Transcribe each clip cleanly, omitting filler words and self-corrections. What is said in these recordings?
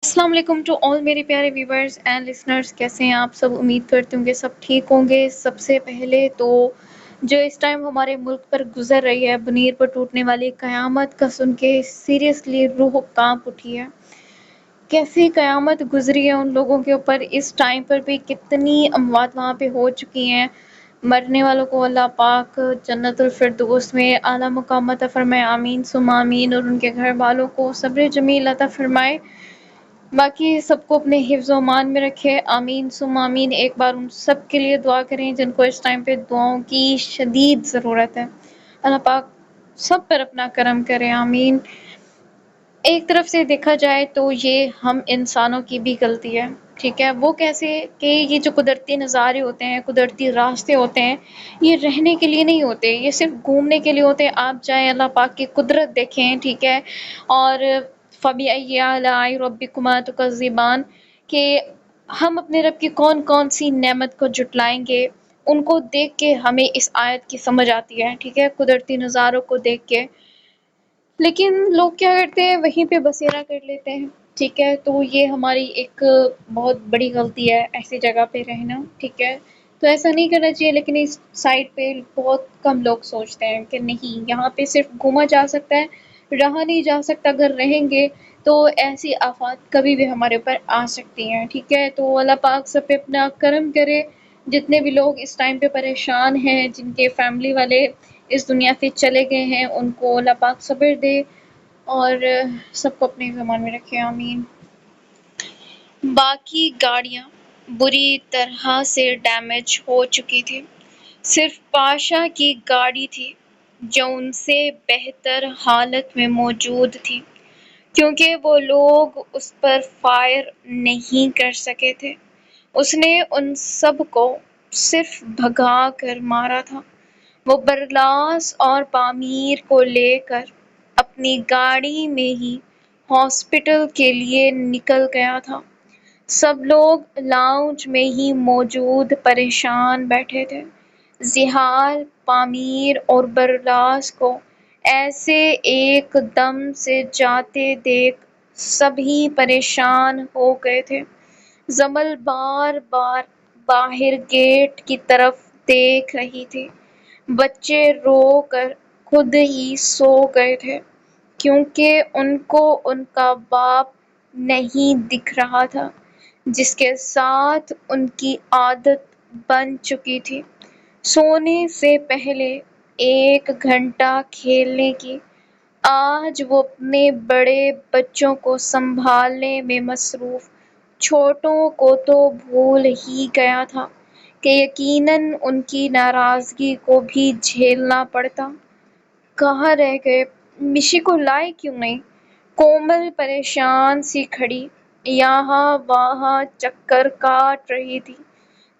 السلام علیکم to all میرے پیارے ویورز اینڈ لسنرز، کیسے ہیں آپ سب؟ امید کرتی ہوں کہ سب ٹھیک ہوں گے۔ سب سے پہلے تو جو اس ٹائم ہمارے ملک پر گزر رہی ہے، بنیر پر ٹوٹنے والی قیامت کا سن کے سیریسلی روح کانپ اٹھی ہے۔ کیسی قیامت گزری ہے ان لوگوں کے اوپر، اس ٹائم پر بھی کتنی اموات وہاں پہ ہو چکی ہیں۔ مرنے والوں کو اللہ پاک جنت الفردوس میں اعلیٰ مقام عطا فرمائے، آمین ثم آمین، اور ان کے گھر والوں کو صبر جمیل عطا فرمائے۔ باقی سب کو اپنے حفظ و امان میں رکھے، آمین ثم آمین۔ ایک بار ان سب کے لیے دعا کریں جن کو اس ٹائم پہ دعاؤں کی شدید ضرورت ہے۔ اللہ پاک سب پر اپنا کرم کرے، آمین۔ ایک طرف سے دیکھا جائے تو یہ ہم انسانوں کی بھی غلطی ہے، ٹھیک ہے؟ وہ کیسے کہ یہ جو قدرتی نظارے ہوتے ہیں، قدرتی راستے ہوتے ہیں، یہ رہنے کے لیے نہیں ہوتے، یہ صرف گھومنے کے لیے ہوتے ہیں۔ آپ جائیں اللہ پاک کی قدرت دیکھیں، ٹھیک ہے؟ اور فَبِأَيِّ آلَاءِ رَبِّكُمَا تُكَذِّبَانِ، کہ ہم اپنے رب کی کون کون سی نعمت کو جھٹلائیں گے، ان کو دیکھ کے ہمیں اس آیت کی سمجھ آتی ہے، ٹھیک ہے؟ قدرتی نظاروں کو دیکھ کے۔ لیکن لوگ کیا کرتے ہیں، وہیں پہ بسیرا کر لیتے ہیں، ٹھیک ہے؟ تو یہ ہماری ایک بہت بڑی غلطی ہے، ایسی جگہ پہ رہنا، ٹھیک ہے؟ تو ایسا نہیں کرنا چاہیے، لیکن اس سائڈ پہ بہت کم لوگ سوچتے ہیں کہ نہیں، یہاں پہ صرف گھوما جا سکتا ہے، رہا نہیں جا سکتا۔ اگر رہیں گے تو ایسی آفات کبھی بھی ہمارے اوپر آ سکتی ہیں، ٹھیک ہے؟ تو اللہ پاک سب پہ اپنا کرم کرے۔ جتنے بھی لوگ اس ٹائم پہ پریشان ہیں، جن کے فیملی والے اس دنیا سے چلے گئے ہیں، ان کو اللہ پاک صبر دے اور سب کو اپنے زمان میں رکھے، آمین۔ باقی گاڑیاں بری طرح سے ڈیمیج ہو چکی تھی، صرف پاشا کی گاڑی تھی جو ان سے بہتر حالت میں موجود تھی، کیونکہ وہ لوگ اس پر فائر نہیں کر سکے تھے۔ اس نے ان سب کو صرف بھگا کر مارا تھا۔ وہ برلاس اور پامیر کو لے کر اپنی گاڑی میں ہی ہاسپٹل کے لیے نکل گیا تھا۔ سب لوگ لاؤنج میں ہی موجود پریشان بیٹھے تھے۔ زحال، پامیر اور برلاس کو ایسے ایک دم سے جاتے دیکھ سبھی پریشان ہو گئے تھے۔ جمل بار بار باہر گیٹ کی طرف دیکھ رہی تھی۔ بچے رو کر خود ہی سو گئے تھے، کیونکہ ان کو ان کا باپ نہیں دکھ رہا تھا، جس کے ساتھ ان کی عادت بن چکی تھی سونے سے پہلے 1 گھنٹہ کھیلنے کی۔ آج وہ اپنے بڑے بچوں کو سنبھالنے میں مصروف، چھوٹوں کو تو بھول ہی گیا تھا کہ یقیناً ان کی ناراضگی کو بھی جھیلنا پڑتا۔ کہاں رہ گئے؟ مشی کو لائے کیوں نہیں؟ کومل پریشان سی کھڑی یہاں وہاں چکر کاٹ رہی تھی۔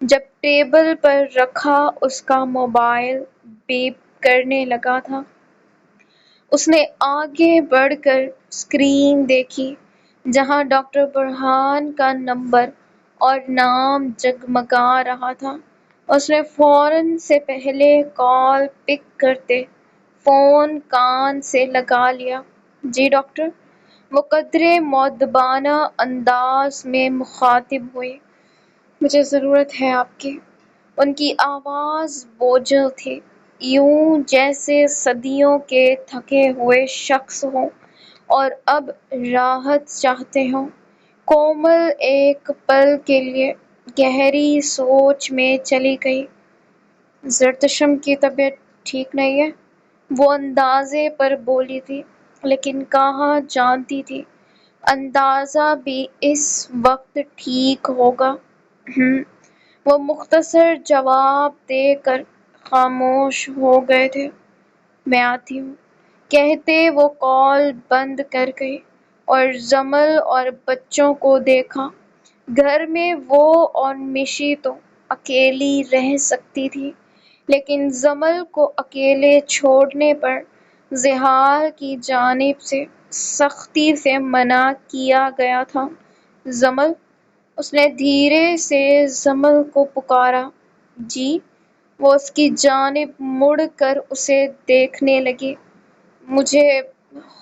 جب ٹیبل پر رکھا اس کا موبائل بیپ کرنے لگا تھا، اس نے آگے بڑھ کر اسکرین دیکھی جہاں ڈاکٹر برہان کا نمبر اور نام جگمگا رہا تھا۔ اس نے فوراً سے پہلے کال پک کرتے فون کان سے لگا لیا۔ جی ڈاکٹر، وہ قدرے مؤدبانہ انداز میں مخاطب ہوئی۔ مجھے ضرورت ہے آپ کی۔ ان کی آواز بوجھل تھی، یوں جیسے صدیوں کے تھکے ہوئے شخص ہوں اور اب راحت چاہتے ہوں۔ کومل ایک پل کے لیے گہری سوچ میں چلی گئی۔ زرتشم کی طبیعت ٹھیک نہیں ہے، وہ اندازے پر بولی تھی، لیکن کہاں جانتی تھی اندازہ بھی اس وقت ٹھیک ہوگا۔ وہ مختصر جواب دے کر خاموش ہو گئے تھے۔ میں آتی ہوں، کہتے وہ کال بند کر گئی اور جمل اور بچوں کو دیکھا۔ گھر میں وہ اور مشی تو اکیلی رہ سکتی تھی، لیکن جمل کو اکیلے چھوڑنے پر زحال کی جانب سے سختی سے منع کیا گیا تھا۔ جمل، اس نے دھیرے سے جمل کو پکارا۔ جی؟ وہ اس کی جانب مڑ کر اسے دیکھنے لگی۔ مجھے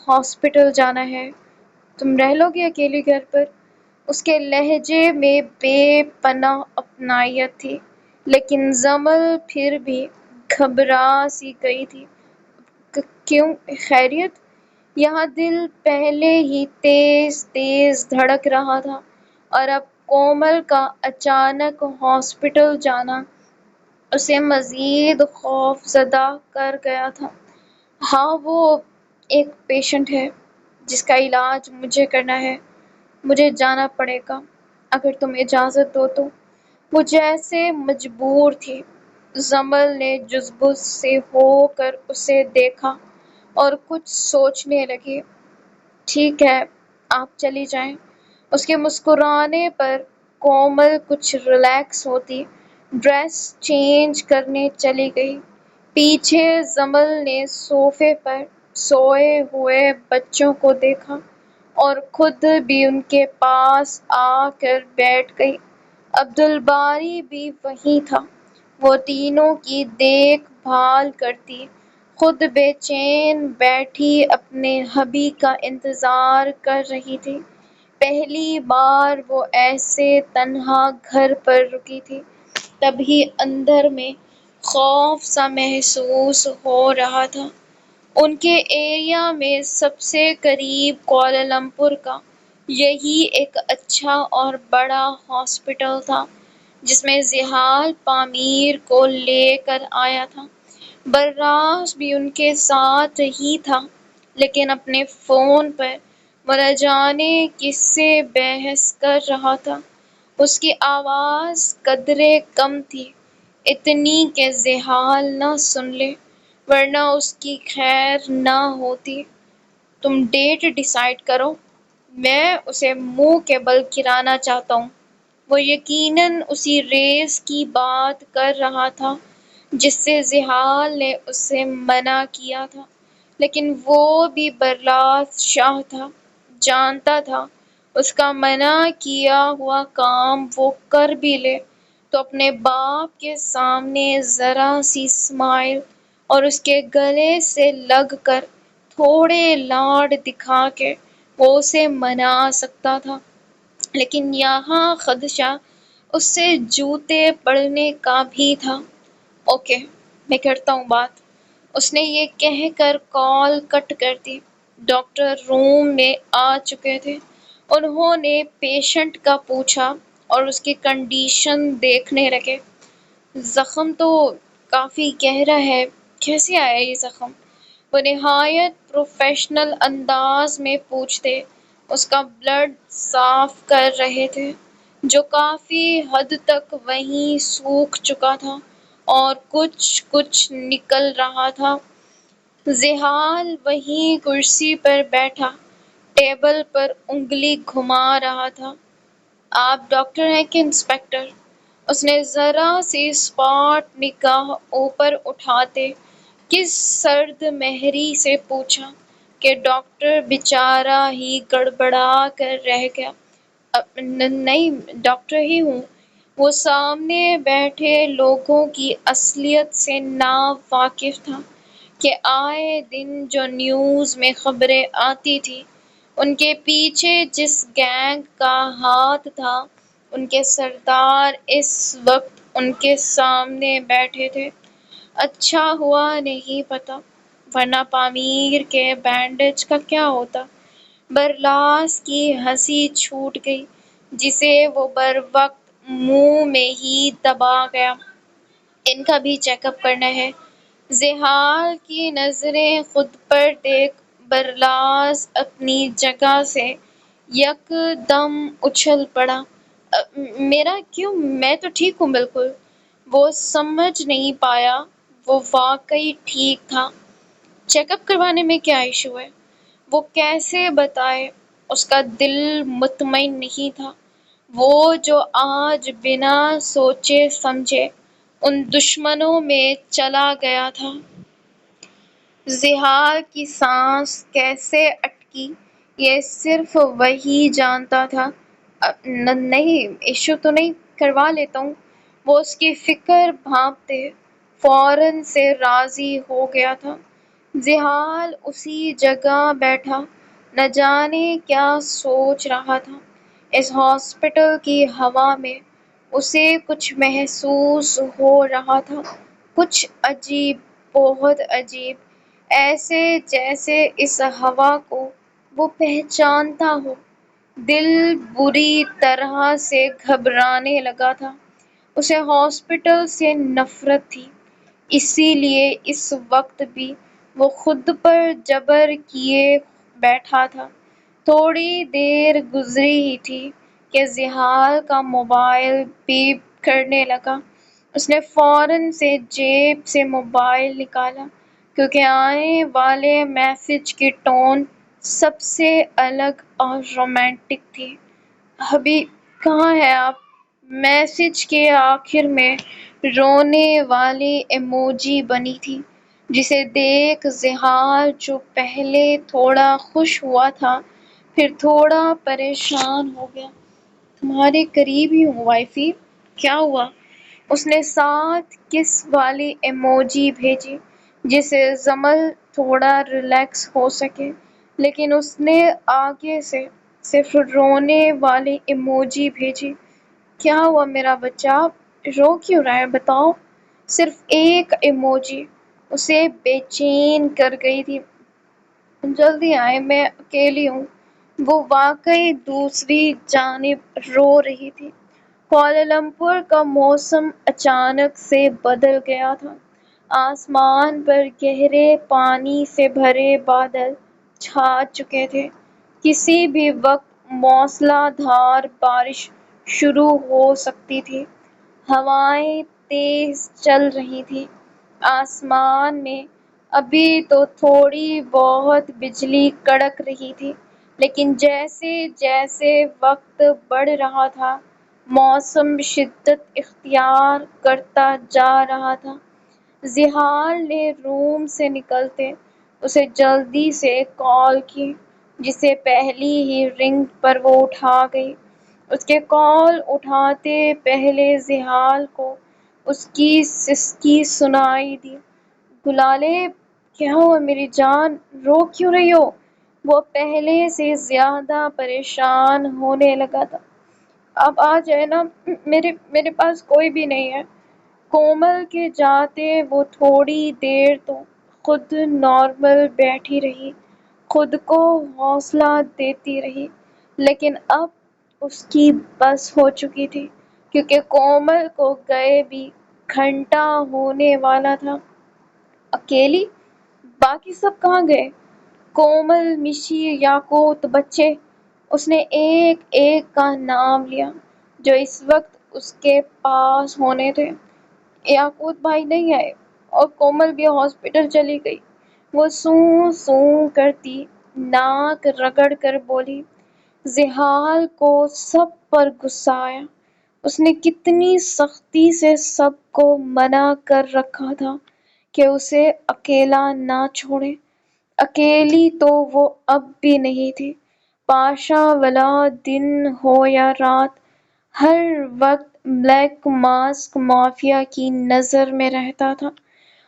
ہاسپٹل جانا ہے، تم رہ لو گے اکیلی گھر پر؟ اس کے لہجے میں بے پناہ اپنائیت تھی، لیکن زمل پھر بھی گھبرا سی گئی تھی۔ کیوں خیریت؟ یہاں دل پہلے ہی تیز تیز دھڑک رہا تھا، اور اب کومل کا اچانک ہاسپٹل جانا اسے مزید خوف زدہ کر گیا تھا۔ ہاں، وہ ایک پیشنٹ ہے جس کا علاج مجھے کرنا ہے، مجھے جانا پڑے گا اگر تم اجازت دو تو۔ وہ جیسے مجبور تھی۔ زمل نے جزبز سے ہو کر اسے دیکھا اور کچھ سوچنے لگی۔ ٹھیک ہے، آپ چلی جائیں۔ اس کے مسکرانے پر کومل کچھ ریلیکس ہوتی ڈریس چینج کرنے چلی گئی۔ پیچھے زمل نے صوفے پر سوئے ہوئے بچوں کو دیکھا اور خود بھی ان کے پاس آ کر بیٹھ گئی۔ عبدالباری بھی وہیں تھا۔ وہ تینوں کی دیکھ بھال کرتی، خود بے چین بیٹھی اپنے حبیب کا انتظار کر رہی تھی۔ پہلی بار وہ ایسے تنہا گھر پر رکی تھی، تبھی اندر میں خوف سا محسوس ہو رہا تھا۔ ان کے ایریا میں سب سے قریب کوالالمپور کا یہی ایک اچھا اور بڑا ہاسپٹل تھا جس میں زحال پامیر کو لے کر آیا تھا۔ براس بھی ان کے ساتھ ہی تھا، لیکن اپنے فون پر وہ نہ جانے کس سے بحث کر رہا تھا۔ اس کی آواز قدرے کم تھی، اتنی کہ زحال نہ سن لے، ورنہ اس کی خیر نہ ہوتی۔ تم ڈیٹ ڈیسائیڈ کرو، میں اسے منہ کے بل گرانا چاہتا ہوں۔ وہ یقیناً اسی ریس کی بات کر رہا تھا جس سے زحال نے اسے منع کیا تھا، لیکن وہ بھی برلاس شاہ تھا، جانتا تھا اس کا منع کیا ہوا کام وہ کر بھی لے تو اپنے باپ کے سامنے ذرا سی اسمائل اور اس کے گلے سے لگ کر تھوڑے لاڈ دکھا کے وہ اسے منا سکتا تھا، لیکن یہاں خدشہ اس سے جوتے پڑنے کا بھی تھا۔ اوکے، میں کرتا ہوں بات۔ اس نے یہ کہہ کر کال کٹ کر دی۔ ڈاکٹر روم میں آ چکے تھے۔ انہوں نے پیشنٹ کا پوچھا اور اس کی کنڈیشن دیکھنے لگے۔ زخم تو کافی گہرا ہے، کیسے آیا یہ زخم؟ وہ نہایت پروفیشنل انداز میں پوچھتے اس کا بلڈ صاف کر رہے تھے، جو کافی حد تک وہیں سوکھ چکا تھا اور کچھ کچھ نکل رہا تھا۔ زحال وہیں کرسی پر بیٹھا ٹیبل پر انگلی گھما رہا تھا۔ آپ ڈاکٹر ہیں کہ انسپکٹر؟ اس نے ذرا سی اسپاٹ نگاہ اوپر اٹھاتے کس سرد مہری سے پوچھا کہ ڈاکٹر بیچارہ ہی گڑبڑا کر رہ گیا۔ نہیں، ڈاکٹر ہی ہوں۔ وہ سامنے بیٹھے لوگوں کی اصلیت سے نا واقف تھا کہ آئے دن جو نیوز میں خبریں آتی تھیں، ان کے پیچھے جس گینگ کا ہاتھ تھا، ان کے سردار اس وقت ان کے سامنے بیٹھے تھے۔ اچھا ہوا نہیں پتا، ورنہ پامیر کے بینڈیج کا کیا ہوتا؟ برلاس کی ہنسی چھوٹ گئی جسے وہ بروقت منہ میں ہی دبا گیا۔ ان کا بھی چیک اپ کرنا ہے۔ زحال کی نظریں خود پر دیکھ برلاس اپنی جگہ سے یک دم اچھل پڑا۔ میرا کیوں؟ میں تو ٹھیک ہوں بالکل۔ وہ سمجھ نہیں پایا، وہ واقعی ٹھیک تھا۔ چیک اپ کروانے میں کیا ایشو ہے؟ وہ کیسے بتائے؟ اس کا دل مطمئن نہیں تھا۔ وہ جو آج بنا سوچے سمجھے ان دشمنوں میں چلا گیا تھا۔ زحال کی سانس کیسے اٹکی یہ صرف وہی جانتا تھا۔ نہیں، ایشو تو نہیں، کروا لیتا ہوں۔ وہ اس کی فکر بھانپتے فوراً سے راضی ہو گیا تھا۔ زحال اسی جگہ بیٹھا نہ جانے کیا سوچ رہا تھا۔ اس ہاسپٹل کی ہوا میں اسے کچھ محسوس ہو رہا تھا، کچھ عجیب، بہت عجیب، ایسے جیسے اس ہوا کو وہ پہچانتا ہو۔ دل بری طرح سے گھبرانے لگا تھا۔ اسے ہاسپٹل سے نفرت تھی، اسی لیے اس وقت بھی وہ خود پر جبر کیے بیٹھا تھا۔ تھوڑی دیر گزری ہی تھی کہ زحال کا موبائل بیپ کرنے لگا۔ اس نے فوراً سے جیب سے موبائل نکالا، کیونکہ آنے والے میسج کی ٹون سب سے الگ اور رومانٹک تھی۔ "ابھی کہاں ہیں آپ؟" میسج کے آخر میں رونے والی ایموجی بنی تھی، جسے دیکھ زحال، جو پہلے تھوڑا خوش ہوا تھا، پھر تھوڑا پریشان ہو گیا۔ "تمہارے قریب ہی ہوں وائفی، کیا ہوا؟" اس نے ساتھ کس والی ایموجی بھیجی، جس سے جمل تھوڑا ریلیکس ہو سکے، لیکن اس نے آگے سے صرف رونے والی ایموجی بھیجی۔ "کیا ہوا میرا بچہ، رو کیوں رہا ہے بتاؤ؟" صرف ایک ایموجی اسے بے چین کر گئی تھی۔ "جلدی آئیں، میں اکیلی ہوں۔" وہ واقعی دوسری جانب رو رہی تھی۔ کوالالمپور کا موسم اچانک سے بدل گیا تھا۔ آسمان پر گہرے پانی سے بھرے بادل چھا چکے تھے۔ کسی بھی وقت موسلا دھار بارش شروع ہو سکتی تھی۔ ہوائیں تیز چل رہی تھیں۔ آسمان میں ابھی تو تھوڑی بہت بجلی کڑک رہی تھی، لیکن جیسے جیسے وقت بڑھ رہا تھا، موسم شدت اختیار کرتا جا رہا تھا۔ زحال نے روم سے نکلتے اسے جلدی سے کال کی، جسے پہلی ہی رنگ پر وہ اٹھا گئی۔ اس کے کال اٹھاتے پہلے زحال کو اس کی سسکی سنائی دی۔ "گلالے، کیا ہوا میری جان، رو کیوں رہی ہو؟" وہ پہلے سے زیادہ پریشان ہونے لگا تھا۔ "آپ آ جائیں نا، میرے پاس کوئی بھی نہیں ہے۔" کومل کے جاتے وہ تھوڑی دیر تو خود نارمل بیٹھی رہی، خود کو حوصلہ دیتی رہی، لیکن اب اس کی بس ہو چکی تھی، کیونکہ کومل کو گئے بھی گھنٹہ ہونے والا تھا۔ "اکیلی؟ باقی سب کہاں گئے؟ کومل، مشی، یاقوت، بچے؟" اس نے ایک ایک کا نام لیا جو اس وقت اس کے پاس ہونے تھے۔ "یاقوت بھائی نہیں آئے، اور کومل بھی ہاسپٹل چلی گئی۔" وہ سوں سوں کرتی ناک رگڑ کر بولی۔ زحال کو سب پر غصہ آیا۔ اس نے کتنی سختی سے سب کو منع کر رکھا تھا کہ اسے اکیلا نہ چھوڑیں۔ اکیلی تو وہ اب بھی نہیں تھی۔ پاشا والا دن ہو یا رات، ہر وقت بلیک ماسک مافیا کی نظر میں رہتا تھا۔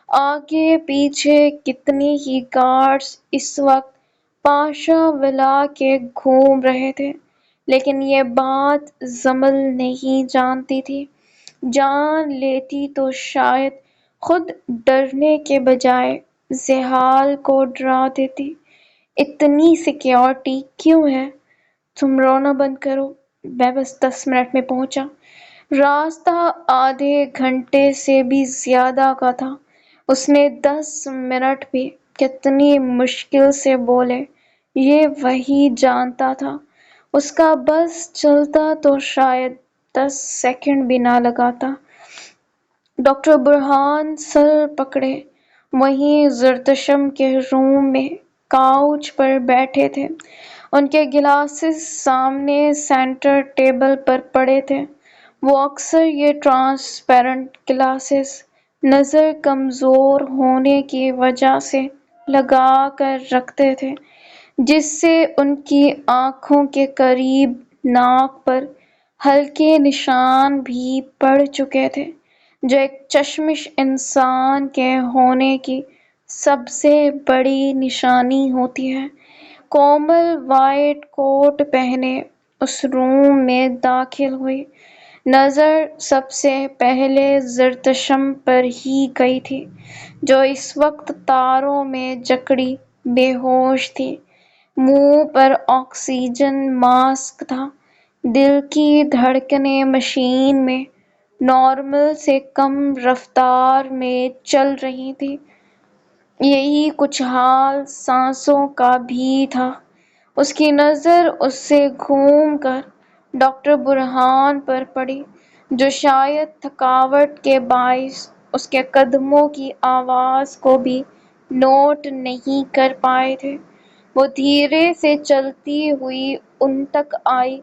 آگے پیچھے کتنی ہی گارڈز اس وقت پاشا والا کے گھوم رہے تھے، لیکن یہ بات جمل نہیں جانتی تھی۔ جان لیتی تو شاید خود ڈرنے کے بجائے زحال کو ڈرا دیتی۔ "اتنی سیکیورٹی کیوں ہے؟ تم رونا بند کرو، میں بس 10 منٹ میں پہنچا۔" راستہ آدھے گھنٹے سے بھی زیادہ کا تھا۔ اس نے 10 منٹ بھی کتنی مشکل سے بولے، یہ وہی جانتا تھا۔ اس کا بس چلتا تو شاید 10 سیکنڈ بھی نہ لگاتا۔ ڈاکٹر برہان سر پکڑے وہیں زرتشم کے روم میں کاؤچ پر بیٹھے تھے۔ ان کے گلاسز سامنے سینٹر ٹیبل پر پڑے تھے۔ وہ اکثر یہ ٹرانسپیرنٹ گلاسز نظر کمزور ہونے کی وجہ سے لگا کر رکھتے تھے، جس سے ان کی آنکھوں کے قریب ناک پر ہلکے نشان بھی پڑ چکے تھے، جو ایک چشمش انسان کے ہونے کی سب سے بڑی نشانی ہوتی ہے۔ کومل وائٹ کوٹ پہنے اس روم میں داخل ہوئی۔ نظر سب سے پہلے زرتشم پر ہی گئی تھی، جو اس وقت تاروں میں جکڑی بے ہوش تھی۔ منہ پر آکسیجن ماسک تھا، دل کی دھڑکنیں مشین میں نارمل سے کم رفتار میں چل رہی تھیں۔ یہی کچھ حال سانسوں کا بھی تھا۔ اس کی نظر اس سے گھوم کر ڈاکٹر برہان پر پڑی، جو شاید تھکاوٹ کے باعث اس کے قدموں کی آواز کو بھی نوٹ نہیں کر پائے تھے۔ وہ دھیرے سے چلتی ہوئی ان تک آئی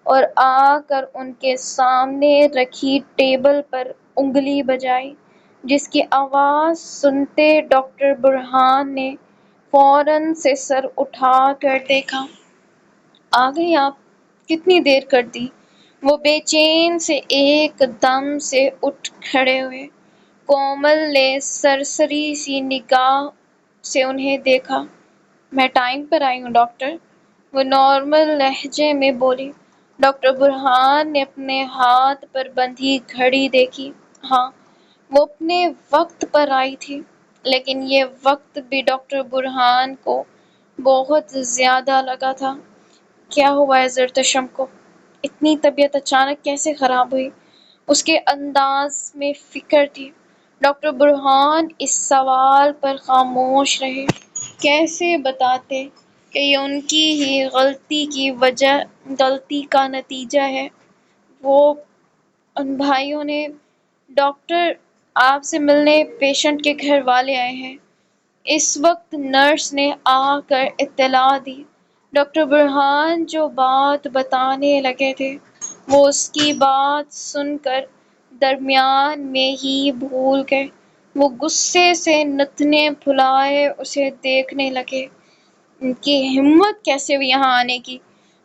اور آ کر ان کے سامنے رکھی ٹیبل پر انگلی بجائی، جس کی آواز سنتے ڈاکٹر برہان نے فوراً سے سر اٹھا کر دیکھا۔ آ گئی آپ؟ کتنی دیر کر دی؟ وہ بے چین سے ایک دم سے اٹھ کھڑے ہوئے۔ کومل نے سرسری سی نگاہ سے انہیں دیکھا۔ میں ٹائم پر آئی ہوں ڈاکٹر، وہ نارمل لہجے میں بولی۔ ڈاکٹر برہان نے اپنے ہاتھ پر بندھی گھڑی دیکھی۔ ہاں، وہ اپنے وقت پر آئی تھی، لیکن یہ وقت بھی ڈاکٹر برہان کو بہت زیادہ لگا تھا۔ کیا ہوا ہے زرتشم کو؟ اتنی طبیعت اچانک کیسے خراب ہوئی؟ اس کے انداز میں فکر تھی۔ ڈاکٹر برہان اس سوال پر خاموش رہے۔ کیسے بتاتے کہ یہ ان کی ہی غلطی کا نتیجہ ہے؟ وہ ان بھائیوں نے ڈاکٹر آپ سے ملنے پیشنٹ کے گھر والے آئے ہیں۔ اس وقت نرس نے آ کر اطلاع دی۔ ڈاکٹر برہان جو بات بتانے لگے تھے، وہ اس کی بات سن کر درمیان میں ہی بھول گئے۔ وہ غصے سے نتنے پھلائے اسے دیکھنے لگے۔ ان کی ہمت کیسے ہوئی یہاں آنے کی؟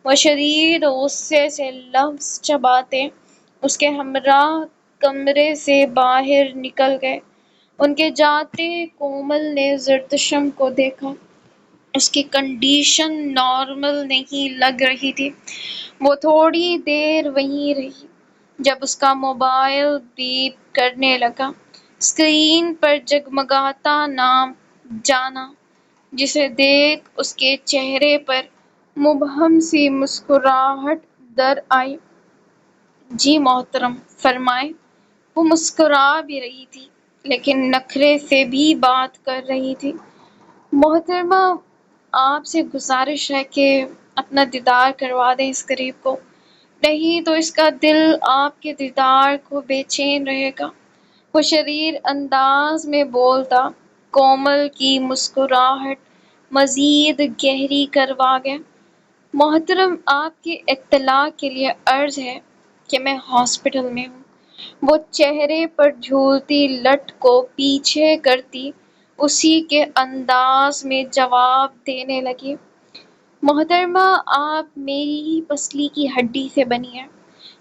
وہ شدید غصے سے لفظ چباتے اس کے ہمراہ کمرے سے باہر نکل گئے۔ ان کے جاتے کومل نے زرتشم کو دیکھا۔ اس کی کنڈیشن نارمل نہیں لگ رہی تھی۔ وہ تھوڑی دیر وہیں رہی، جب اس کا موبائل بیپ کرنے لگا۔ اسکرین پر جگمگاتا نام جانا، جسے دیکھ اس کے چہرے پر مبہم سی مسکراہٹ در آئی۔ جی محترم، فرمائیں۔ وہ مسکرا بھی رہی تھی، لیکن نخرے سے بھی بات کر رہی تھی۔ محترمہ، آپ سے گزارش ہے کہ اپنا دیدار کروا دیں اس غریب کو، نہیں تو اس کا دل آپ کے دیدار کو بے چین رہے گا، وہ شریر انداز میں بولتا۔ کومل کی مسکراہٹ مزید گہری کروا گیا۔ محترم، آپ کی اطلاع کے لیے عرض ہے کہ میں ہاسپٹل میں ہوں۔ وہ چہرے پر جھولتی لٹ کو پیچھے کرتی اسی کے انداز میں جواب دینے لگی۔ محترمہ، آپ میری ہی پسلی کی ہڈی سے بنی ہیں،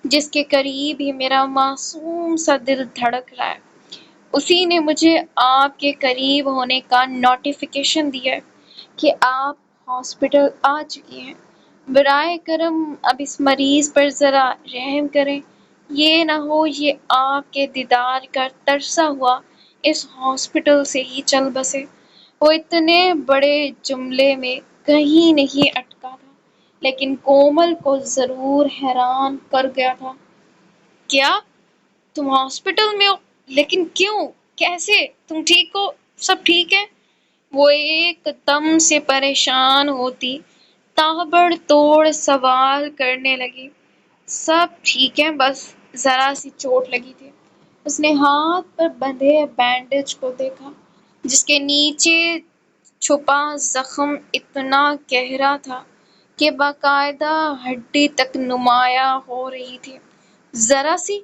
جس کے قریب ہی میرا معصوم سا دل دھڑک رہا ہے۔ اسی نے مجھے آپ کے قریب ہونے کا نوٹیفیکیشن دیا ہے کہ آپ ہاسپٹل آ چکی ہیں۔ برائے کرم اب اس مریض پر ذرا رحم کریں۔ یہ نہ ہو یہ آپ کے دیدار کا ترسا ہوا اس ہاسپٹل سے ہی چل بسے۔ وہ اتنے بڑے جملے میں کہیں نہیں اٹکا تھا، لیکن کومل کو ضرور حیران کر گیا تھا۔ کیا تم ہاسپٹل میں ہو؟ لیکن کیوں؟ کیسے؟ تم ٹھیک ہو؟ سب ٹھیک ہے؟ وہ ایک دم سے پریشان ہوتی تابڑ توڑ سوال کرنے لگی۔ سب ٹھیک ہے، بس ذرا سی چوٹ لگی تھی۔ اس نے ہاتھ پر بندھے بینڈیج کو دیکھا، جس کے نیچے چھپا زخم اتنا گہرا تھا کہ باقاعدہ ہڈی تک نمایاں ہو رہی تھی۔ ذرا سی؟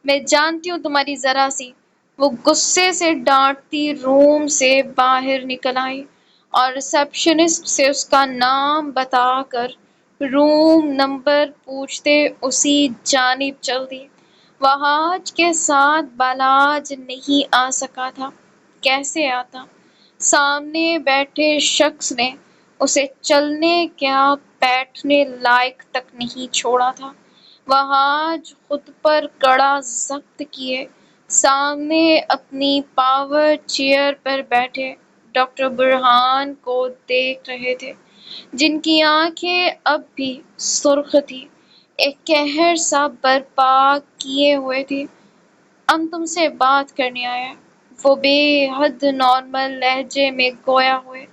میں جانتی ہوں تمہاری ذرا سی۔ وہ غصے سے ڈانٹتی روم سے باہر نکل آئی اور ریسپشنسٹ سے اس کا نام بتا کر روم نمبر پوچھتے اسی جانب چل دی۔ وہ آج کے ساتھ بالاج نہیں آ سکا تھا۔ کیسے آتا؟ سامنے بیٹھے شخص نے اسے چلنے کیا بیٹھنے لائق تک نہیں چھوڑا تھا۔ وہاج خود پر کڑا ضبط کیے سامنے اپنی پاور چیئر پر بیٹھے ڈاکٹر برہان کو دیکھ رہے تھے، جن کی آنکھیں اب بھی سرخ تھیں، ایک قہر سا برپا کیے ہوئے تھی۔ ہم تم سے بات کرنے آئے ہیں، وہ بے حد نارمل لہجے میں گویا ہوئے۔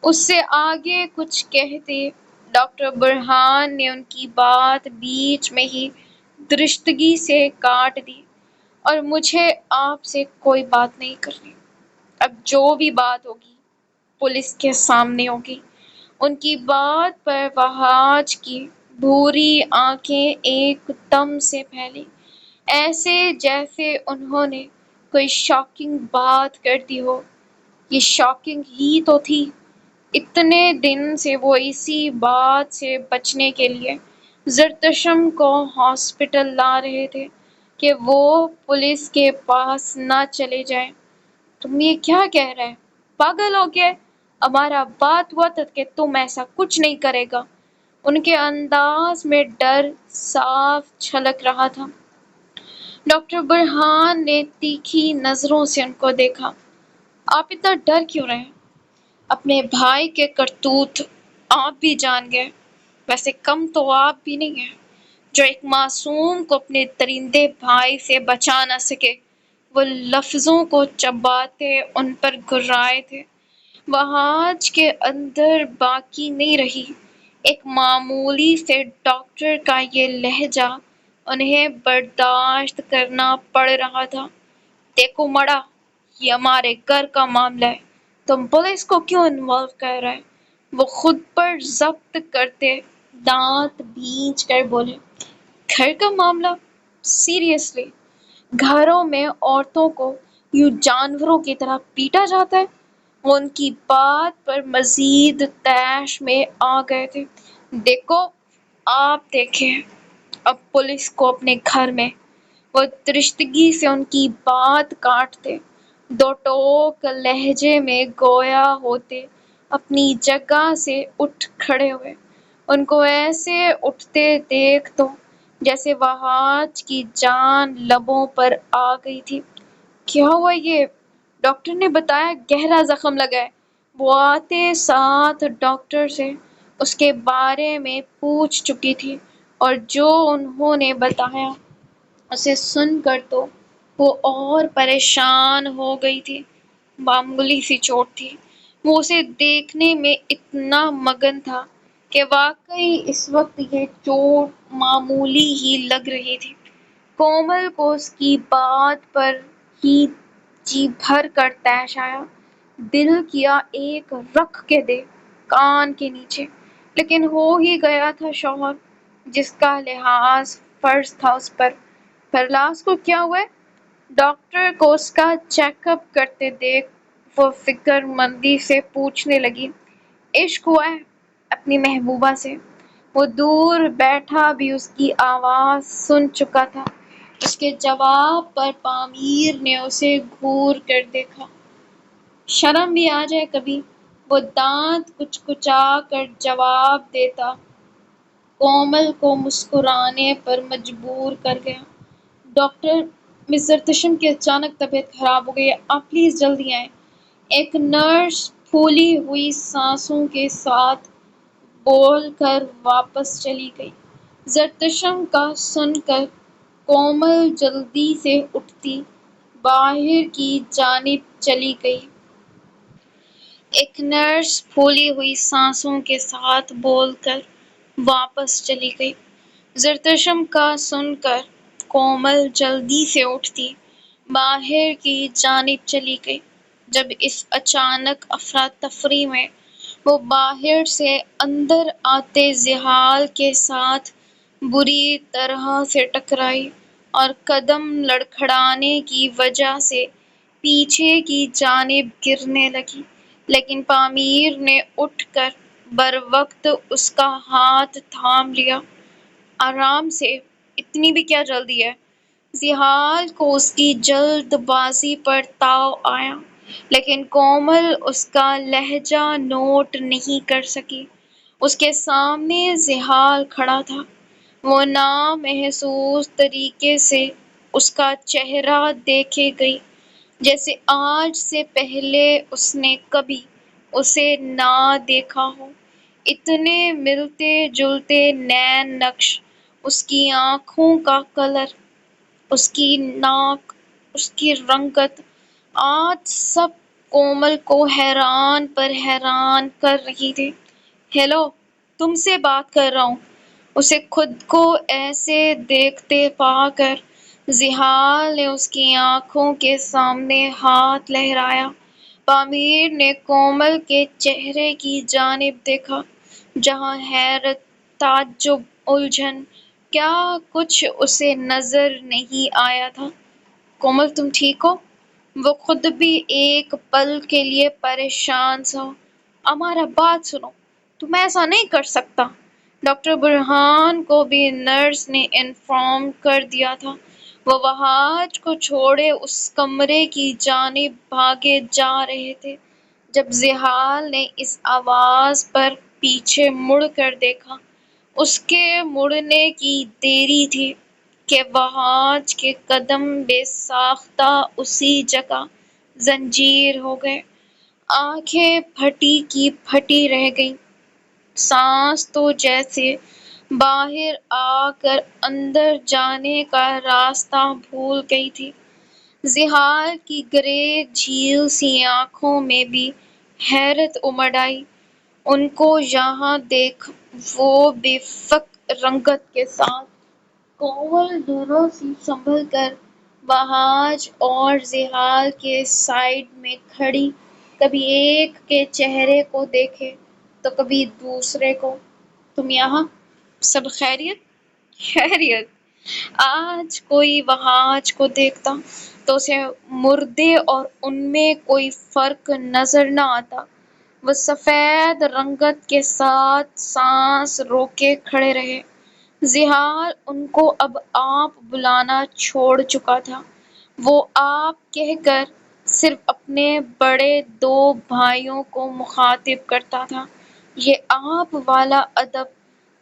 اس سے آگے کچھ کہتے ڈاکٹر برہان نے ان کی بات بیچ میں ہی درستگی سے کاٹ دی۔ اور مجھے آپ سے کوئی بات نہیں کرنی۔ اب جو بھی بات ہوگی پولیس کے سامنے ہوگی۔ ان کی بات پر وہاج کی بھوری آنکھیں ایک دم سے پھیلی، ایسے جیسے انہوں نے کوئی شاکنگ بات کر دی ہو۔ یہ شاکنگ ہی تو تھی۔ اتنے دن سے وہ اسی بات سے بچنے کے لیے زرتشم کو ہاسپٹل لا رہے تھے کہ وہ پولیس کے پاس نہ چلے جائیں۔ تم یہ کیا کہہ رہے؟ پاگل ہو گئے؟ ہمارا بات ہوا تھا کہ تم ایسا کچھ نہیں کرے گا۔ ان کے انداز میں ڈر صاف جھلک رہا تھا۔ ڈاکٹر برہان نے تیکھی نظروں سے ان کو دیکھا۔ آپ اتنا ڈر کیوں رہے ہیں؟ اپنے بھائی کے کرتوت آپ بھی جان گئے، ویسے کم تو آپ بھی نہیں ہیں، جو ایک معصوم کو اپنے درندے بھائی سے بچا نہ سکے۔ وہ لفظوں کو چباتے ان پر گھرائے تھے۔ وہاج کے اندر باقی نہیں رہی۔ ایک معمولی سے ڈاکٹر کا یہ لہجہ انہیں برداشت کرنا پڑ رہا تھا۔ دیکھو مڑا، یہ ہمارے گھر کا معاملہ ہے، تم پولیس کو کیوں انوالو کر رہے؟ وہ خود پر ضبط کرتے دانت بھینچ کر بولے۔ گھر کا معاملہ؟ سیریسلی؟ گھروں میں عورتوں کو یوں جانوروں کی طرح پیٹا جاتا ہے؟ وہ ان کی بات پر مزید طیش میں آ گئے تھے۔ دیکھو، آپ دیکھیں اب پولیس کو اپنے گھر میں۔ وہ درستگی سے ان کی بات کاٹتے، دو ٹوک لہجے میں گویا ہوتے اپنی جگہ سے اٹھ کھڑے ہوئے۔ ان کو ایسے اٹھتے دیکھ تو جیسے وہاج کی جان لبوں پر آ گئی تھی۔ کیا ہوا؟ یہ ڈاکٹر نے بتایا گہرا زخم لگا ہے۔ وہ آتے ساتھ ڈاکٹر سے اس کے بارے میں پوچھ چکی تھی، اور جو انہوں نے بتایا اسے سن کر تو وہ اور پریشان ہو گئی تھی۔ معمولی سی چوٹ تھی۔ وہ اسے دیکھنے میں اتنا مگن تھا کہ واقعی اس وقت یہ چوٹ معمولی ہی لگ رہی تھی۔ کومل کو اس کی بات پر ہی جی بھر کر طیش آیا۔ دل کیا ایک رکھ کے دے کان کے نیچے، لیکن ہو ہی گیا تھا شوہر، جس کا لحاظ فرض تھا اس پر۔ پرلاس کو کیا ہوا ہے؟ ڈاکٹر کو اس کا چیک اپ کرتے دیکھ وہ فکر مندی سے پوچھنے لگی۔ عشق ہوا ہے اپنی محبوبہ سے۔ وہ دور بیٹھا بھی اس کی آواز سن چکا تھا۔ اس کے جواب پر پامیر نے اسے گھور کر دیکھا۔ شرم بھی آ جائے کبھی، وہ دانت کچکچا کر جواب دیتا۔ کومل کو مسکرانے پر مجبور کر گیا۔ ڈاکٹر، مس زرتشم کی اچانک طبیعت خراب ہو گئی ہے، آپ پلیز جلدی آئیں۔ ایک نرس پھولی ہوئی سانسوں کے ساتھ بول کر واپس چلی گئی۔ زرتشم کا سن کر کومل جلدی سے اٹھتی باہر کی جانب چلی گئی۔ ایک نرس پھولی ہوئی سانسوں کے ساتھ بول کر واپس چلی گئی۔ زرتشم کا سن کر کومل جلدی سے اٹھتی باہر کی جانب چلی گئی۔ جب اس اچانک افراتفری میں وہ باہر سے اندر آتے زحال کے ساتھ بری طرح سے ٹکرائی اور قدم لڑکھڑانے کی وجہ سے پیچھے کی جانب گرنے لگی، لیکن پامیر نے اٹھ کر بروقت اس کا ہاتھ تھام لیا۔ آرام سے، اتنی بھی کیا جلدی ہے؟ زحال کو اس کی جلد بازی پر تاؤ آیا۔ لیکن کومل اس کا لہجہ نوٹ نہیں کر سکی۔ اس کے سامنے زحال کھڑا تھا۔ وہ نامحسوس طریقے سے اس کا چہرہ دیکھے گئی، جیسے آج سے پہلے اس نے کبھی اسے نہ دیکھا ہو۔ اتنے ملتے جلتے نین نقش، اس کی آنکھوں کا کلر، اس کی ناک، اس کی رنگت، آج سب کومل کو حیران پر حیران کر رہی تھی۔ ہیلو، تم سے بات کر رہا ہوں۔ اسے خود کو ایسے دیکھتے پا کر زحال نے اس کی آنکھوں کے سامنے ہاتھ لہرایا۔ پامیر نے کومل کے چہرے کی جانب دیکھا، جہاں حیرت، تعجب، الجھن، کیا کچھ اسے نظر نہیں آیا تھا۔ کومل، تم ٹھیک ہو؟ وہ خود بھی ایک پل کے لیے پریشان سا۔ ہمارا بات سنو، تم ایسا نہیں کر سکتا۔ ڈاکٹر برہان کو بھی نرس نے انفارم کر دیا تھا۔ وہ وہاج کو چھوڑے اس کمرے کی جانب بھاگے جا رہے تھے جب زحال نے اس آواز پر پیچھے مڑ کر دیکھا۔ اس کے مڑنے کی دیری تھی کہ وہاج کے قدم بے ساختہ اسی جگہ زنجیر ہو گئے۔ آنکھیں پھٹی کی پھٹی رہ گئیں۔ سانس تو جیسے باہر آ کر اندر جانے کا راستہ بھول گئی تھی۔ زحال کی گرے جھیل سی آنکھوں میں بھی حیرت امڑ آئی۔ ان کو یہاں دیکھ وہ بے فکر رنگت کے ساتھ کومل دونوں سے سنبھل کر وہاج اور زحال کے سائیڈ میں کھڑی، کبھی ایک کے چہرے کو دیکھے تو کبھی دوسرے کو۔ تم یہاں؟ سب خیریت؟ خیریت؟ آج کوئی وہاج کو دیکھتا تو اسے مردے اور ان میں کوئی فرق نظر نہ آتا۔ وہ سفید رنگت کے ساتھ سانس روکے کھڑے رہے۔ زحال ان کو اب آپ بلانا چھوڑ چکا تھا۔ وہ آپ کہہ کر صرف اپنے بڑے دو بھائیوں کو مخاطب کرتا تھا۔ یہ آپ والا ادب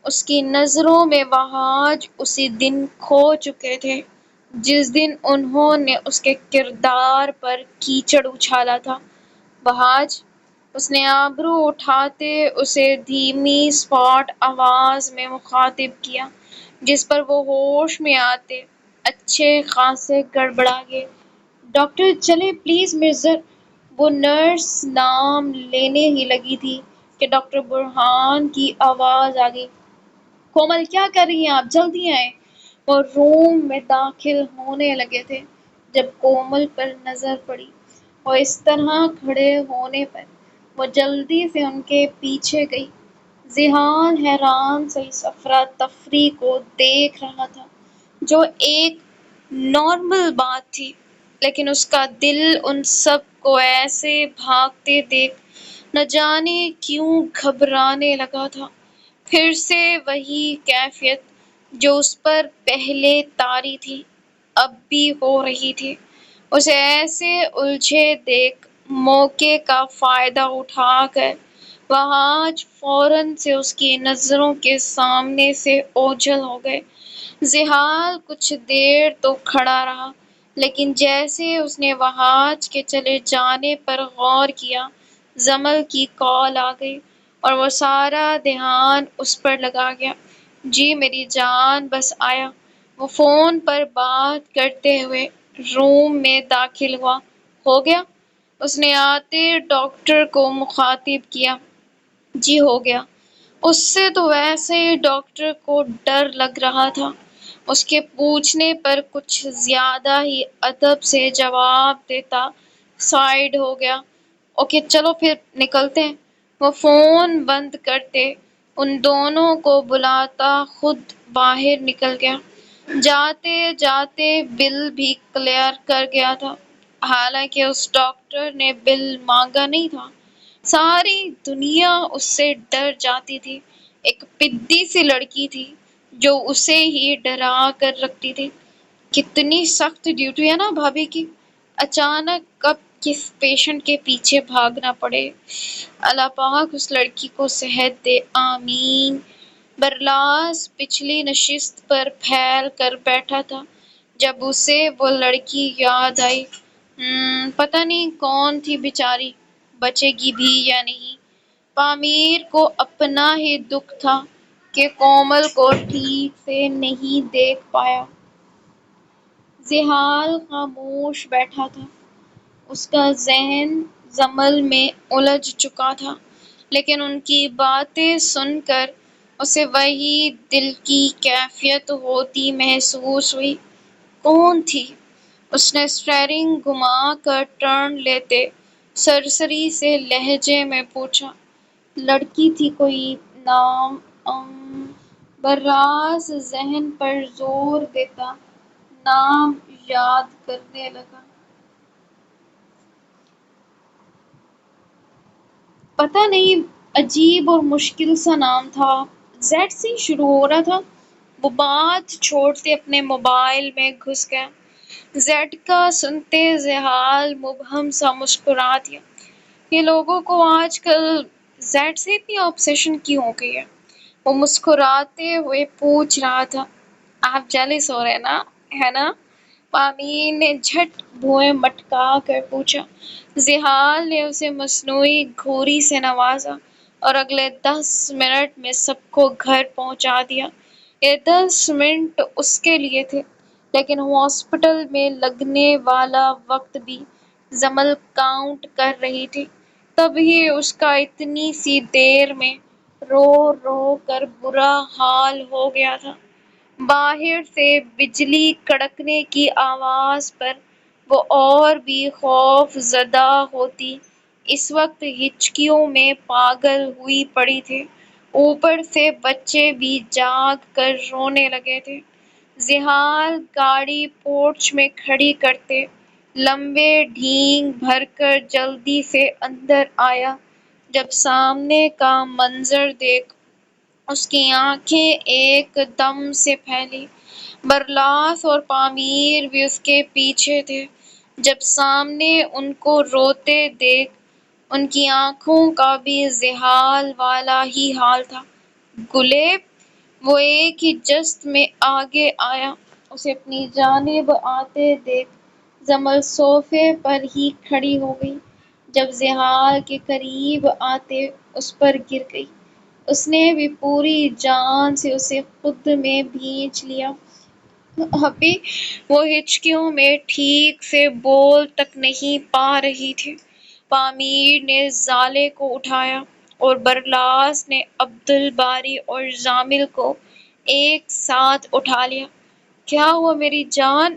اس کی نظروں میں وہاج اسی دن کھو چکے تھے جس دن انہوں نے اس کے کردار پر کیچڑ اچھالا تھا۔ وہاج، اس نے ابرو اٹھاتے اسے دھیمی سپاٹ آواز میں مخاطب کیا، جس پر وہ ہوش میں آتے اچھے خاصے گڑبڑا گئے۔ ڈاکٹر چلیں پلیز مرزا۔ وہ نرس نام لینے ہی لگی تھی کہ ڈاکٹر برہان کی آواز آ گئی۔ کومل، کیا کر رہی ہیں آپ؟ جلدی آئیں۔ وہ روم میں داخل ہونے لگے تھے جب کومل پر نظر پڑی۔ وہ اس طرح کھڑے ہونے پر وہ جلدی سے ان کے پیچھے گئی۔ زحال حیران سے اس افراتفری کو دیکھ رہا تھا جو ایک نارمل بات تھی، لیکن اس کا دل ان سب کو ایسے بھاگتے دیکھ نہ جانے کیوں گھبرانے لگا تھا۔ پھر سے وہی کیفیت جو اس پر پہلے طاری تھی اب بھی ہو رہی تھی۔ اسے ایسے الجھے دیکھ موقع کا فائدہ اٹھا کر وہاج فوراً سے اس کی نظروں کے سامنے سے اوجھل ہو گئے۔ زحال کچھ دیر تو کھڑا رہا، لیکن جیسے اس نے وہاج کے چلے جانے پر غور کیا، جمل کی کال آ گئی اور وہ سارا دھیان اس پر لگا گیا۔ جی میری جان، بس آیا۔ وہ فون پر بات کرتے ہوئے روم میں داخل ہوا۔ ہو گیا؟ اس نے آتے ڈاکٹر کو مخاطب کیا۔ جی ہو گیا۔ اس سے تو ویسے ہی ڈاکٹر کو ڈر لگ رہا تھا۔ اس کے پوچھنے پر کچھ زیادہ ہی ادب سے جواب دیتا سائیڈ ہو گیا۔ اوکے چلو پھر نکلتے ہیں۔ وہ فون بند کرتے ان دونوں کو بلاتا خود باہر نکل گیا۔ جاتے جاتے بل بھی کلیئر کر گیا تھا، حالانکہ اس ڈاکٹر نے بل مانگا نہیں تھا۔ ساری دنیا اس سے ڈر جاتی تھی۔ ایک پدی سی لڑکی تھی جو اسے ہی ڈرا کر رکھتی تھی۔ کتنی سخت ڈیوٹی ہے نا بھابھی کی۔ اچانک کب کہ پیشنٹ کے پیچھے بھاگنا پڑے۔ اللہ پاک اس لڑکی کو صحت دے، آمین۔ برلاس پچھلی نشست پر پھیل کر بیٹھا تھا جب اسے وہ لڑکی یاد آئی۔ پتہ نہیں کون تھی بیچاری، بچے گی بھی یا نہیں۔ پامیر کو اپنا ہی دکھ تھا کہ کومل کو ٹھیک سے نہیں دیکھ پایا۔ زحال خاموش بیٹھا تھا، اس کا ذہن زمل میں الجھ چکا تھا، لیکن ان کی باتیں سن کر اسے وہی دل کی کیفیت ہوتی محسوس ہوئی۔ کون تھی؟ اس نے اسٹیئرنگ گھما کر ٹرن لیتے سرسری سے لہجے میں پوچھا۔ لڑکی تھی کوئی، نام براس ذہن پر زور دیتا نام یاد کرنے لگا۔ پتہ نہیں، عجیب اور مشکل سا نام تھا، زیڈ سے شروع ہو رہا تھا۔ وہ بات چھوڑتے اپنے موبائل میں گھس گیا۔ زیڈ کا سنتے زحال مبہم سا مسکرا دیا۔ یہ لوگوں کو آج کل زیڈ سے اتنی آبسیشن کیوں ہو گئی ہے؟ وہ مسکراتے ہوئے پوچھ رہا تھا۔ آپ جیلس ہو رہے نا، ہے نا؟ پامیر نے جھٹ بھویں مٹکا کر پوچھا۔ زحال نے اسے مصنوعی گھوری سے نوازا اور اگلے 10 منٹ میں سب کو گھر پہنچا دیا۔ یہ 10 منٹ اس کے لیے تھے، لیکن ہاسپٹل میں لگنے والا وقت بھی زمل کاؤنٹ کر رہی تھی۔ تبھی اس کا اتنی سی دیر میں رو رو کر برا حال ہو گیا تھا۔ باہر سے بجلی کڑکنے کی آواز پر وہ اور بھی خوف زدہ ہوتی۔ اس وقت ہچکیوں میں پاگل ہوئی پڑی تھی، اوپر سے بچے بھی جاگ کر رونے لگے تھے۔ زحال گاڑی پورچ میں کھڑی کرتے لمبے ڈھینگ بھر کر جلدی سے اندر آیا۔ جب سامنے کا منظر دیکھ اس کی آنکھیں ایک دم سے پھیلی۔ برلاس اور پامیر بھی اس کے پیچھے تھے۔ جب سامنے ان کو روتے دیکھ ان کی آنکھوں کا بھی زحال والا ہی حال تھا۔ گلیب، وہ ایک ہی جست میں آگے آیا۔ اسے اپنی جانب آتے دیکھ زمل صوفے پر ہی کھڑی ہو گئی۔ جب زحال کے قریب آتے اس پر گر گئی۔ اس نے بھی پوری جان سے اسے خود میں بھینچ لیا۔ ابھی وہ ہچکیوں میں ٹھیک سے بول تک نہیں پا رہی تھی۔ پامیر نے زالے کو اٹھایا اور برلاس نے عبدالباری اور زامل کو ایک ساتھ اٹھا لیا۔ کیا ہوا میری جان؟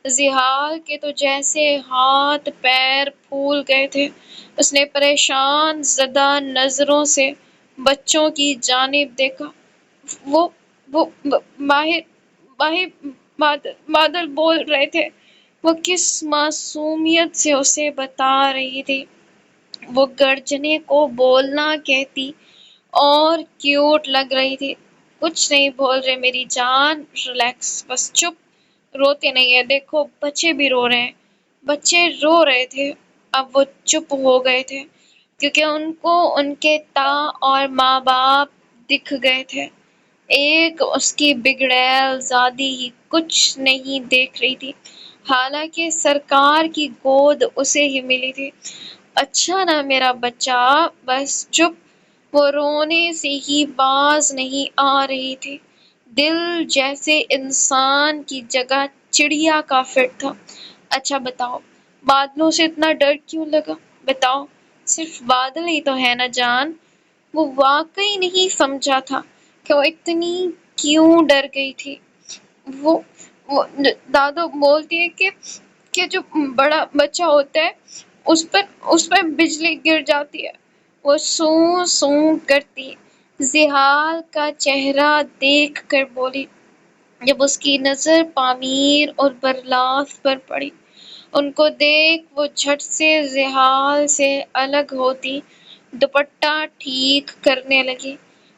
زحال کے تو جیسے ہاتھ پیر پھول گئے تھے۔ اس نے پریشان زدہ نظروں سے بچوں کی جانب دیکھا۔ وہ بادل بول رہے تھے۔ وہ کس معصومیت سے اسے بتا رہی تھی۔ وہ گرجنے کو بولنا کہتی اور کیوٹ لگ رہی تھی۔ کچھ نہیں بول رہے میری جان، ریلیکس، بس چپ، روتے نہیں ہیں، دیکھو بچے بھی رو رہے ہیں۔ بچے رو رہے تھے، اب وہ چپ ہو گئے تھے کیونکہ ان کو ان کے تاء اور ماں باپ دکھ گئے تھے۔ ایک اس کی بگڑیل زادی ہی کچھ نہیں دیکھ رہی تھی، حالانکہ سرکار کی گود اسے ہی ملی تھی۔ اچھا نا میرا بچہ، بس چپ۔ وہ رونے سے ہی باز نہیں آ رہی تھی۔ دل جیسے انسان کی جگہ چڑیا کا فٹ تھا۔ اچھا بتاؤ، بادلوں سے اتنا ڈر کیوں لگا؟ بتاؤ، صرف بادل ہی تو ہے نا جان؟ وہ واقعی نہیں سمجھا تھا کہ وہ اتنی کیوں ڈر گئی تھی۔ وہ دادو بولتی ہے کہ جو بڑا بچہ ہوتا ہے اس پر بجلی گر جاتی ہے۔ وہ سوں سوں کرتی زحال کا چہرہ دیکھ کر بولی۔ جب اس کی نظر پامیر اور برلاس پر پڑی، ان کو دیکھ وہ جھٹ سے زحال سے الگ ہوتی دوپٹہ ٹھیک کرنے لگی۔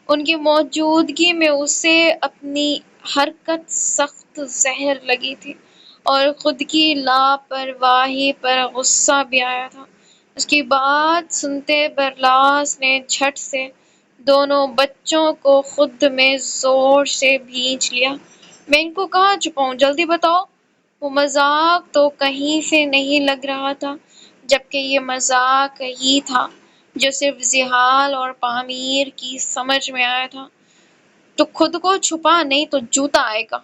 ان کی موجودگی میں اسے اپنی حرکت سخت زہر لگی تھی اور خود کی لاپرواہی پر غصہ بھی آیا تھا۔ اس کی بات سنتے برلاس نے جھٹ سے دونوں بچوں کو خود میں زور سے بھینچ لیا۔ میں ان کو کہاں چھپاؤں، جلدی بتاؤ۔ وہ مذاق تو کہیں سے نہیں لگ رہا تھا، جبکہ یہ مذاق ہی تھا جو صرف ذیحال اور پامیر کی سمجھ میں آیا تھا۔ تو خود کو چھپا، نہیں تو جوتا آئے گا۔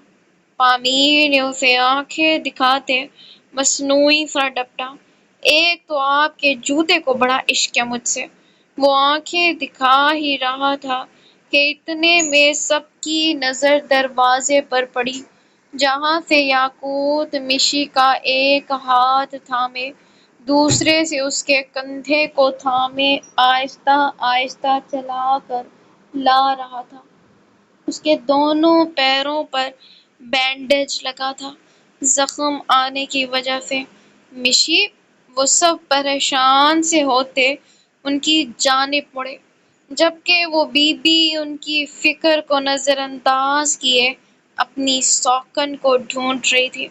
پامیر نے اسے آنکھیں دکھاتے مصنوعی سا ڈپٹا۔ ایک تو آپ کے جوتے کو بڑا عشق ہے مجھ سے۔ وہ آنکھیں دکھا ہی رہا تھا کہ اتنے میں سب کی نظر دروازے پر پڑی، جہاں سے یاقوت مشی کا ایک ہاتھ تھامے دوسرے سے اس کے کندھے کو تھامے آہستہ آہستہ چلا کر لا رہا تھا۔ اس کے دونوں پیروں پر بینڈیج لگا تھا، زخم آنے کی وجہ سے۔ مشی، وہ سب پریشان سے ہوتے ان کی جانب مڑے، جبکہ وہ بی بی ان کی فکر کو نظر انداز کیے اپنی سوکن کو ڈھونڈ رہی تھی۔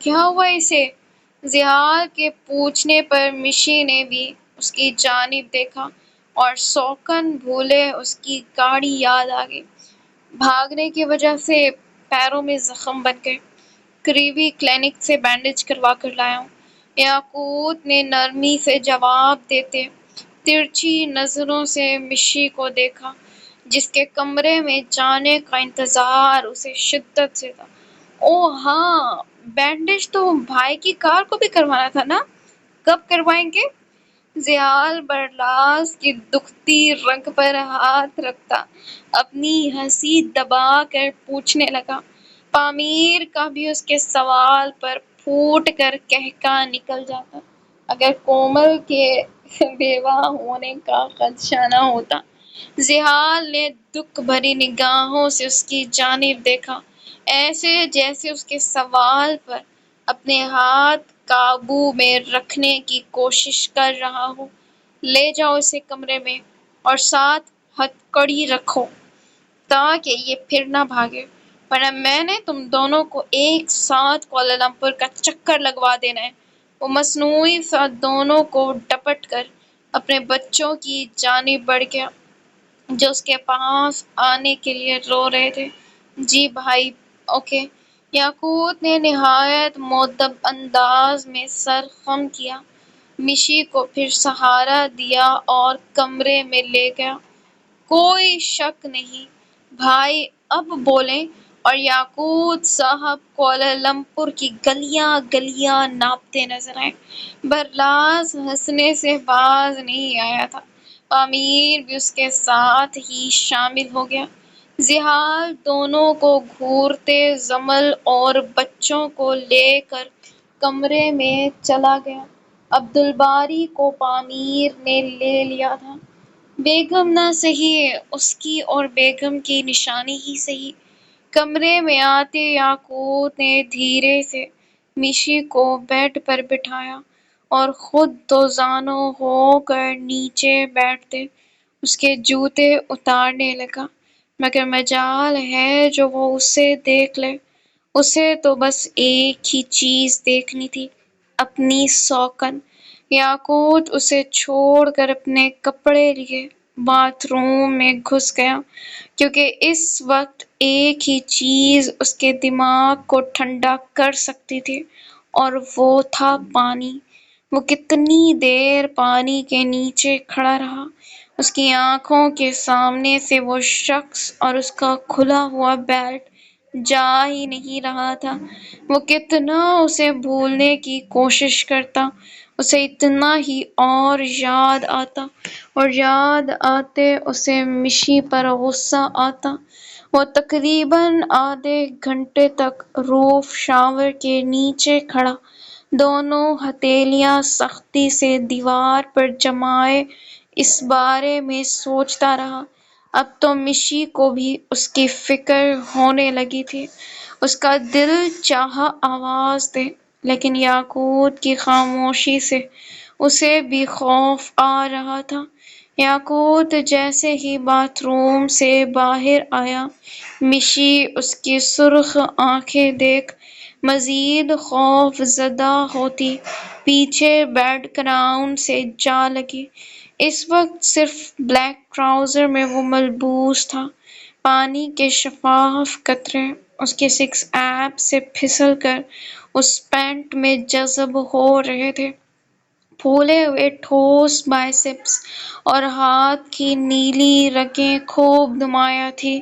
کیا ہوا اسے؟ ذیحال کے پوچھنے پر مشی نے بھی اس کی جانب دیکھا اور سوکن بھولے اس کی گاڑی یاد آ گئی۔ بھاگنے کی وجہ سے پیروں میں زخم بن گئے۔ قریبی کلینک سے بینڈیج کروا کر لایا ہوں، یاقوت نے نرمی سے جواب دیتے ترچھی نظروں سے مشی کو دیکھا، جس کے کمرے میں جانے کا انتظار اسے شدت سے تھا۔ اوہ ہاں، بینڈیج تو بھائی کی کار کو بھی کروانا تھا نا، کب کروائیں گے؟ ذیحال برلاس کی دکھتی رگ پر ہاتھ رکھتا اپنی ہنسی دبا کر پوچھنے لگا۔ پامیر کا بھی اس کے سوال پر پھوٹ کر قہقہہ نکل جاتا اگر کومل کے بیوہ ہونے کا خدشہ نہ ہوتا۔ ذیحال نے دکھ بھری نگاہوں سے اس کی جانب دیکھا، ایسے جیسے اس کے سوال پر اپنے ہاتھ قابو میں رکھنے کی کوشش کر رہا ہو۔ لے جاؤ اسے کمرے میں اور ساتھ ہتھکڑی رکھو تاکہ یہ پھر نہ بھاگے، ورنہ میں نے تم دونوں کو ایک ساتھ کوالالمپور کا چکر لگوا دینا ہے۔ وہ مصنوعی سا دونوں کو ڈپٹ کر اپنے بچوں کی جانب بڑھ گیا جو اس کے پاس آنے کے لیے رو رہے تھے۔ جی بھائی، اوکے۔ یاقوت نے نہایت مؤدب انداز میں سر خم کیا، مشی کو پھر سہارا دیا اور کمرے میں لے گیا۔ کوئی شک نہیں، بھائی اب بولیں۔ اور یاقوت صاحب کوالالمپور کی گلیاں گلیاں ناپتے نظر آئے۔ برلاس ہنسنے سے باز نہیں آیا تھا، پامیر بھی اس کے ساتھ ہی شامل ہو گیا۔ ذیحال دونوں کو گھورتے جمل اور بچوں کو لے کر کمرے میں چلا گیا۔ عبدالباری کو پامیر نے لے لیا تھا، بیگم نہ سہی، اس کی اور بیگم کی نشانی ہی سہی۔ کمرے میں آتے یاقوت نے دھیرے سے مشی کو بیڈ پر بٹھایا اور خود دوزانوں ہو کر نیچے بیٹھتے اس کے جوتے اتارنے لگا، مگر مجال ہے جو وہ اسے دیکھ لے۔ اسے تو بس ایک ہی چیز دیکھنی تھی، اپنی سوکن۔ یاقوت اسے چھوڑ کر اپنے کپڑے لیے باتھ روم میں گھس گیا، کیونکہ اس وقت ایک ہی چیز اس کے دماغ کو ٹھنڈا کر سکتی تھی اور وہ تھا پانی۔ وہ کتنی دیر پانی کے نیچے کھڑا رہا، اس کی آنکھوں کے سامنے سے وہ شخص اور اس کا کھلا ہوا بیلٹ جا ہی نہیں رہا تھا۔ وہ کتنا اسے بھولنے کی کوشش کرتا، اسے اتنا ہی اور یاد آتا، اور یاد آتے اسے مشی پر غصہ آتا۔ وہ تقریباً آدھے گھنٹے تک روف شاور کے نیچے کھڑا دونوں ہتھیلیاں سختی سے دیوار پر جمائے اس بارے میں سوچتا رہا۔ اب تو مشی کو بھی اس کی فکر ہونے لگی تھی۔ اس کا دل چاہا آواز دے، لیکن یاقوت کی خاموشی سے اسے بھی خوف آ رہا تھا۔ یاقوت جیسے ہی باتھ روم سے باہر آیا، مشی اس کی سرخ آنکھیں دیکھ مزید خوف زدہ ہوتی پیچھے بیک گراؤنڈ سے جا لگی۔ اس وقت صرف بلیک ٹراؤزر میں وہ ملبوس تھا۔ پانی کے شفاف قطرے اس کے سکس ایپ سے پھسل کر اس پینٹ میں جذب ہو رہے تھے۔ پھولے ہوئے ٹھوس بائسیپس اور ہاتھ کی نیلی رگیں خوب نمایاں تھیں۔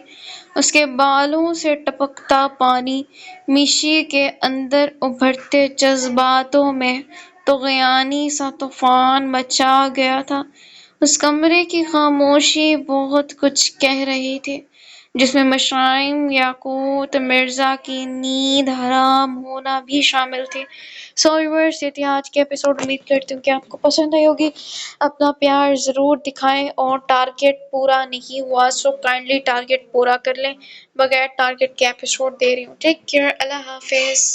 اس کے بالوں سے ٹپکتا پانی میشی کے اندر ابھرتے جذباتوں میں طغیانی سا طوفان مچا گیا تھا۔ اس کمرے کی خاموشی بہت کچھ کہہ رہی تھی، جس میں مشائم یاقوت مرزا کی نیند حرام ہونا بھی شامل تھی۔ سو ویورز، یہ تھی آج کی ایپیسوڈ۔ امید کرتی ہوں کہ آپ کو پسند آئی ہوگی۔ اپنا پیار ضرور دکھائیں، اور ٹارگٹ پورا نہیں ہوا سو کائنڈلی ٹارگٹ پورا کر لیں۔ بغیر ٹارگٹ کے ایپیسوڈ دے رہی ہوں۔ ٹیک کیئر، اللہ حافظ۔